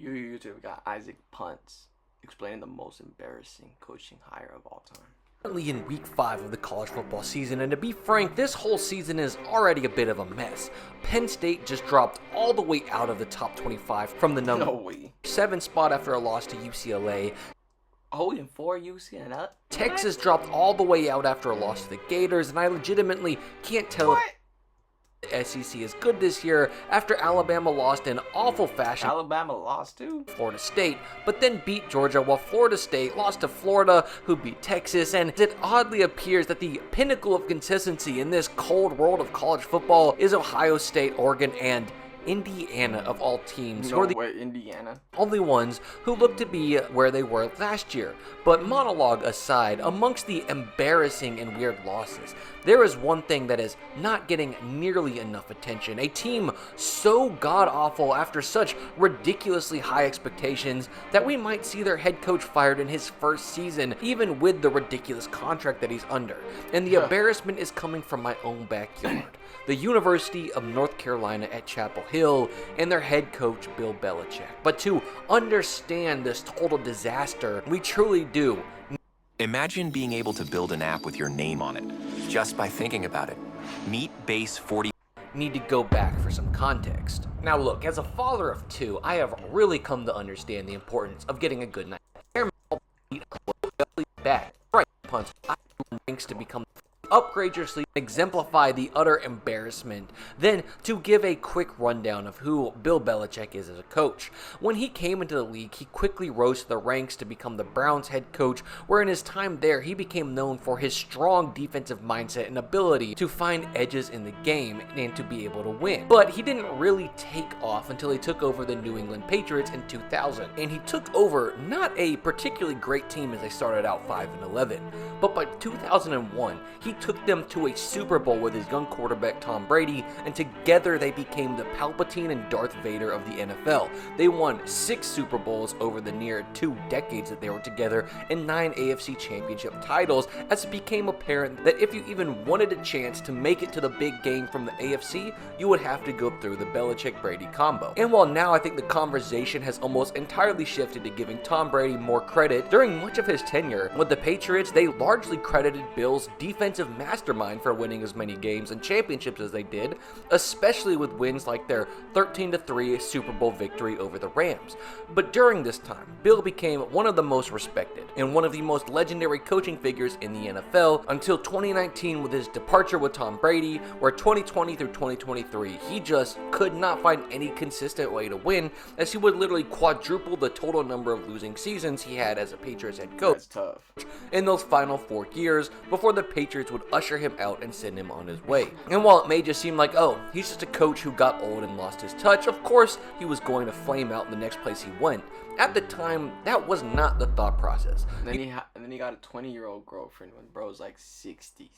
YouTube got Isaac Punts explaining the most embarrassing coaching hire of all time. Currently in week 5 of the college football season, and to be frank, this whole season is already a bit of a mess. Penn State just dropped all the way out of the top 25 from the number 7 spot after a loss to UCLA. 0-4 UCLA? Texas dropped all the way out after a loss to the Gators, and I legitimately can't tell if the SEC is good this year after Alabama lost in awful fashion. Alabama lost too? Florida State, but then beat Georgia, while Florida State lost to Florida, who beat Texas, and it oddly appears that the pinnacle of consistency in this cold world of college football is Ohio State, Oregon, and Indiana of all teams, who are the only ones who look to be where they were last year. But monologue aside, amongst the embarrassing and weird losses, there is one thing that is not getting nearly enough attention. A team so god-awful after such ridiculously high expectations that we might see their head coach fired in his first season, even with the ridiculous contract that he's under. And the embarrassment is coming from my own backyard. The University of North Carolina at Chapel Hill and their head coach, Bill Belichick. But to understand this total disaster, we truly do. Imagine being able to build an app with your name on it, just by thinking about it. Meet Base 40. Need to go back for some context. Now look, as a father of 2, I have really come to understand the importance of getting a good night. Back, right punts, ranks to become upgrade your sleep, exemplify the utter embarrassment. Then, to give a quick rundown of who Bill Belichick is as a coach. When he came into the league, he quickly rose to the ranks to become the Browns head coach, where in his time there, he became known for his strong defensive mindset and ability to find edges in the game and to be able to win. But he didn't really take off until he took over the New England Patriots in 2000, and he took over not a particularly great team as they started out 5-11, but by 2001, he took them to a Super Bowl with his young quarterback Tom Brady, and together they became the Palpatine and Darth Vader of the NFL. They won 6 Super Bowls over the near 2 decades that they were together, and 9 AFC Championship titles, as it became apparent that if you even wanted a chance to make it to the big game from the AFC, you would have to go through the Belichick-Brady combo. And while now I think the conversation has almost entirely shifted to giving Tom Brady more credit, during much of his tenure with the Patriots, they largely credited Bill's defensive mastermind for winning as many games and championships as they did, especially with wins like their 13-3 Super Bowl victory over the Rams. But during this time, Bill became one of the most respected and one of the most legendary coaching figures in the NFL until 2019 with his departure with Tom Brady, where 2020 through 2023, he just could not find any consistent way to win, as he would literally quadruple the total number of losing seasons he had as a Patriots head coach. That's tough. In those final 4 years before the Patriots would usher him out and send him on his way. And while it may just seem like, oh, he's just a coach who got old and lost his touch, of course he was going to flame out in the next place he went. At the time, that was not the thought process. And then he got a 20-year-old girlfriend when bro's like 60s.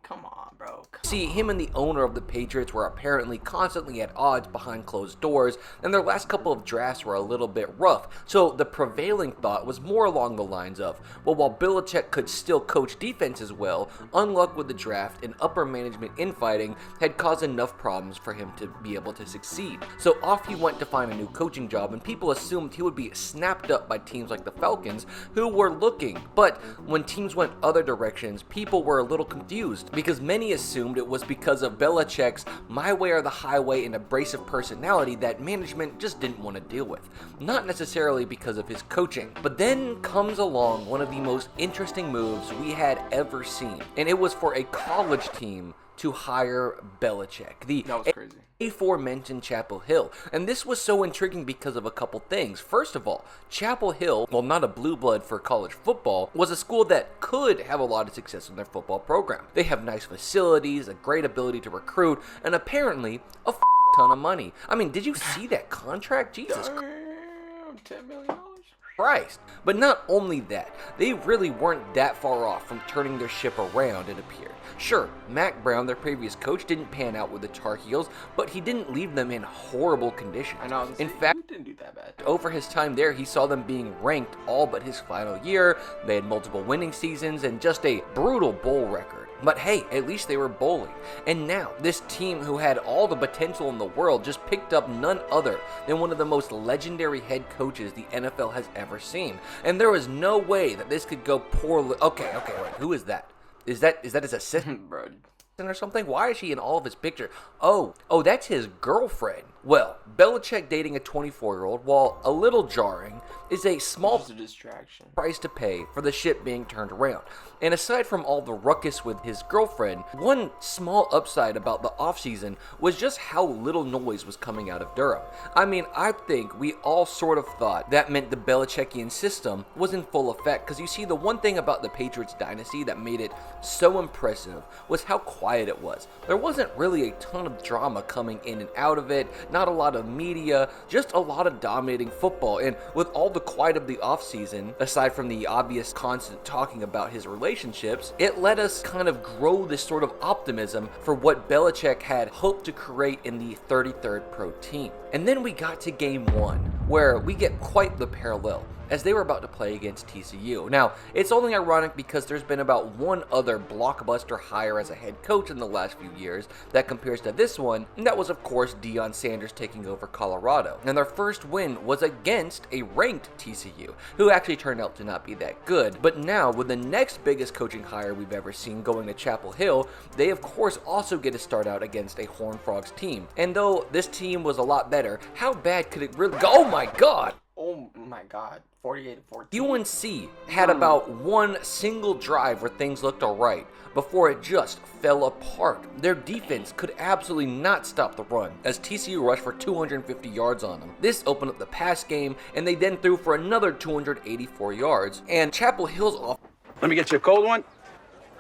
Come on, bro. See, him and the owner of the Patriots were apparently constantly at odds behind closed doors, and their last couple of drafts were a little bit rough. So the prevailing thought was more along the lines of, well, while Belichick could still coach defense as well, unluck with the draft and upper management infighting had caused enough problems for him to be able to succeed. So off he went to find a new coaching job, and people assumed he would be snapped up by teams like the Falcons, who were looking. But when teams went other directions, people were a little confused, because many assumed it was because of Belichick's my way or the highway and abrasive personality that management just didn't want to deal with, not necessarily because of his coaching. But then comes along one of the most interesting moves we had ever seen, and it was for a college team to hire Belichick. That was crazy. Aforementioned Chapel Hill. And this was so intriguing because of a couple things. First of all, Chapel Hill, while not a blue blood for college football, was a school that could have a lot of success in their football program. They have nice facilities, a great ability to recruit, and apparently a ton of money. I mean, did you see that contract? Jesus Christ. $10 million. Christ. But not only that, they really weren't that far off from turning their ship around, it appeared. Sure, Mac Brown, their previous coach, didn't pan out with the Tar Heels, but he didn't leave them in horrible condition. I know. In fact, he didn't do that bad. Over his time there, he saw them being ranked all but his final year. They had multiple winning seasons and just a brutal bowl record. But hey, at least they were bowling. And now, this team who had all the potential in the world just picked up none other than one of the most legendary head coaches the NFL has ever seen. And there was no way that this could go poorly. Okay, wait, who is that? Is that his assistant? Bro. Or something? Why is he in all of his pictures? Oh, that's his girlfriend. Well, Belichick dating a 24-year-old, while a little jarring, is a small distraction price to pay for the ship being turned around. And aside from all the ruckus with his girlfriend, one small upside about the offseason was just how little noise was coming out of Durham. I mean, I think we all sort of thought that meant the Belichickian system was in full effect, because you see, the one thing about the Patriots dynasty that made it so impressive was how quiet it was. There wasn't really a ton of drama coming in and out of it, not a lot of media, just a lot of dominating football. And with all the quiet of the offseason, aside from the obvious constant talking about his relationships, it let us kind of grow this sort of optimism for what Belichick had hoped to create in the 33rd Pro team. And then we got to game 1, where we get quite the parallel, as they were about to play against TCU. Now, it's only ironic because there's been about one other blockbuster hire as a head coach in the last few years that compares to this one, and that was, of course, Deion Sanders taking over Colorado. And their first win was against a ranked TCU, who actually turned out to not be that good. But now, with the next biggest coaching hire we've ever seen going to Chapel Hill, they, of course, also get to start out against a Horned Frogs team. And though this team was a lot better, how bad could it really go? Oh my god! Oh my god, 48-14. UNC had about one single drive where things looked alright before it just fell apart. Their defense could absolutely not stop the run, as TCU rushed for 250 yards on them. This opened up the pass game, and they then threw for another 284 yards. And Chapel Hill's off. Let me get you a cold one.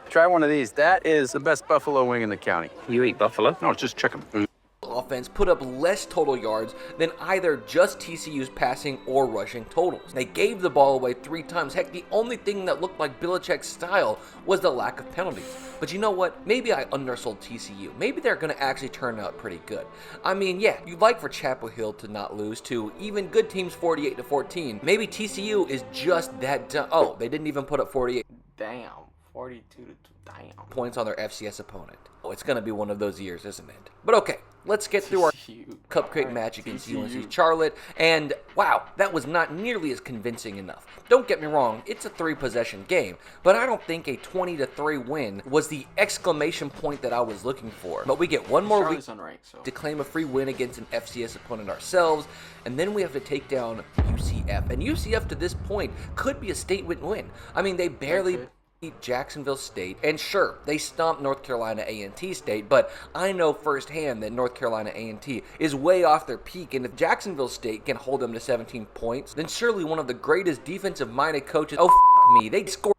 Try one of these. That is the best buffalo wing in the county. You eat buffalo? No, it's just chicken. Offense put up less total yards than either just TCU's passing or rushing totals. They gave the ball away 3 times. Heck, the only thing that looked like Belichick's style was the lack of penalties. But you know what? Maybe I undersold TCU. Maybe they're going to actually turn out pretty good. I mean, yeah, you'd like for Chapel Hill to not lose to even good teams 48-14. Maybe TCU is just that dumb. Oh, they didn't even put up 48. Damn, 42 to damn points on their FCS opponent. Oh, it's going to be one of those years, isn't it? But okay, let's get through our cupcake match against UNC Charlotte. And wow, that was not nearly as convincing enough. Don't get me wrong, it's a 3-possession game, but I don't think a 20-3 win was the exclamation point that I was looking for. But we get one more week to claim a free win against an FCS opponent ourselves, and then we have to take down UCF. And UCF to this point could be a statement win. I mean, they barely beat Jacksonville State, and sure, they stomped North Carolina A&T State, but I know firsthand that North Carolina A&T is way off their peak, and if Jacksonville State can hold them to 17 points, then surely one of the greatest defensive-minded coaches, they scored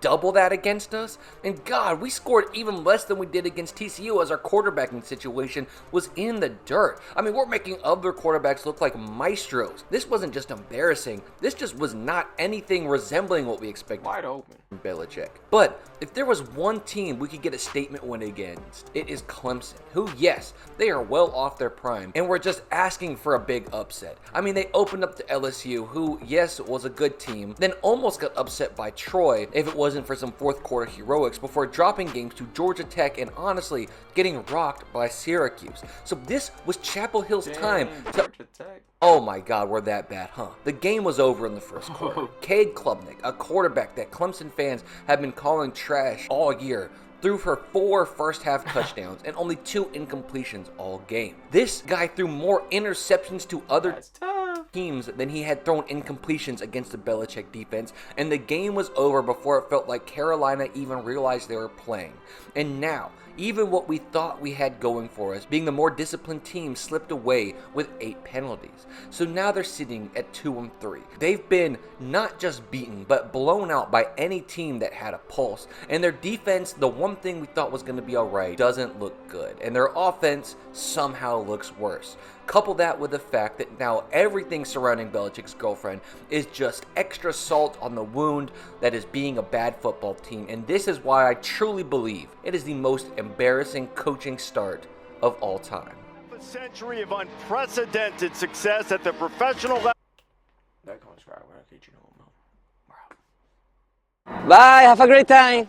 double that against us. And God, we scored even less than we did against TCU, as our quarterbacking situation was in the dirt. I mean, we're making other quarterbacks look like maestros. This wasn't just embarrassing. This just was not anything resembling what we expected. Wide open. From Belichick. But if there was one team we could get a statement win against, it is Clemson, who, yes, they are well off their prime, and we're just asking for a big upset. I mean, they opened up to LSU, who, yes, was a good team, then almost got upset by Troy if it wasn't for some fourth quarter heroics, before dropping games to Georgia Tech and honestly getting rocked by Syracuse. So this was Chapel Hill's time to... Georgia Tech. Oh my God, we're that bad, huh? The game was over in the first quarter. Cade Klubnik, a quarterback that Clemson fans have been calling trash all year, threw for 4 first-half touchdowns and only 2 incompletions all game. This guy threw more interceptions to other teams than he had thrown incompletions against the Belichick defense, and the game was over before it felt like Carolina even realized they were playing. And now, even what we thought we had going for us, being the more disciplined team, slipped away with 8 penalties. So now they're sitting at 2-3. They've been not just beaten, but blown out by any team that had a pulse. And their defense, the one thing we thought was going to be alright, doesn't look good. And their offense somehow looks worse. Couple that with the fact that now everything surrounding Belichick's girlfriend is just extra salt on the wound that is being a bad football team. And this is why I truly believe it is the most embarrassing coaching start of all time. A century of unprecedented success at the professional level. That comes right when I get you home. Bye, have a great time.